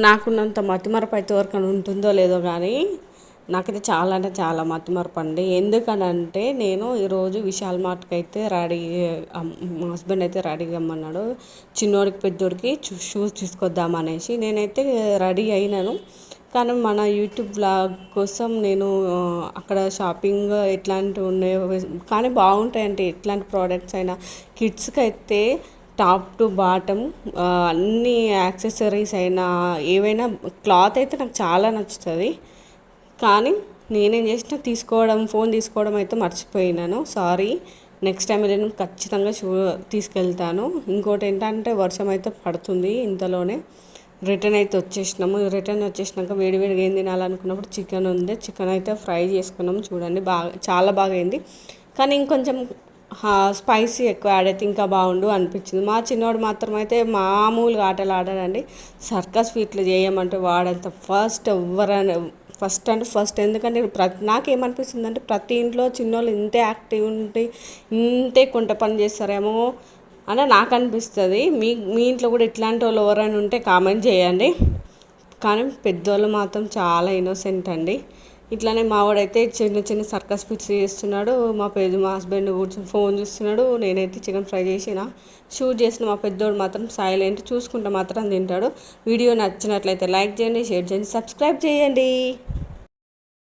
నాకున్నంత మతిమరపు అయితే ఎవరికైనా ఉంటుందో లేదో కానీ నాకైతే చాలా అంటే చాలా మతిమరపు అండి. ఎందుకనంటే నేను ఈరోజు విశాల్ మార్ట్కి అయితే రెడీ, మా హస్బెండ్ అయితే రెడీ అమ్మన్నాడు చిన్నోడికి పెద్దోడికి షూస్ తీసుకొద్దామనేసి. నేనైతే రెడీ అయినాను, కానీ మన యూట్యూబ్ బ్లాగ్ కోసం నేను అక్కడ షాపింగ్ ఎట్లాంటివి ఉన్నాయో కానీ బాగుంటాయంటే ఎట్లాంటి ప్రోడక్ట్స్ అయినా కిడ్స్కి అయితే టాప్ టు బాటమ్ అన్ని యాక్సెసరీస్ అయినా ఏవైనా క్లాత్ అయితే నాకు చాలా నచ్చుతుంది. కానీ నేనేం చేసిన ఫోన్ తీసుకోవడం అయితే మర్చిపోయినాను. సారీ, నెక్స్ట్ టైం నేను ఖచ్చితంగా తీసుకెళ్తాను. ఇంకోటి ఏంటంటే వర్షం అయితే పడుతుంది, ఇంతలోనే రిటర్న్ అయితే వచ్చేసినాము. రిటర్న్ వచ్చేసినాక వేడివేడిగా ఏం తినాలనుకున్నప్పుడు చికెన్ ఉంది, చికెన్ అయితే ఫ్రై చేసుకున్నాము. చూడండి చాలా బాగా అయింది, కానీ ఇంకొంచెం స్పైసీ ఎక్కువ యాడ్ అయితే ఇంకా బాగుండు అనిపించింది. మా చిన్నవాడు మాత్రం అయితే మామూలుగా ఆటలు ఆడాడండి. సర్కస్ ఫీట్లు చేయమంటే వాడంత ఫస్ట్ ఎందుకంటే నాకేమనిపిస్తుంది అంటే ప్రతి ఇంట్లో చిన్నోళ్ళు ఇంతే యాక్టివ్ ఉంటే ఇంతే కొంట పని చేస్తారేమో అని నాకు అనిపిస్తుంది. మీ ఇంట్లో కూడా ఇట్లాంటి వాళ్ళు ఎవరైనా ఉంటే కామెంట్ చేయండి. కానీ పెద్దోళ్ళు మాత్రం చాలా ఇన్నోసెంట్ అండి. ఇట్లానే మావాడైతే చిన్న చిన్న సర్కస్ ఫిట్స్ చేస్తున్నాడు, మా హస్బెండ్ కూర్చొని ఫోన్ చూస్తున్నాడు, నేనైతే చికెన్ ఫ్రై చేసిన షూట్ చేసిన. మా పెద్దోడు మాత్రం సైలెంట్, చూసుకుంటే మాత్రం తింటాడు. వీడియో నచ్చినట్లయితే లైక్ చేయండి, షేర్ చేయండి, సబ్స్క్రైబ్ చేయండి.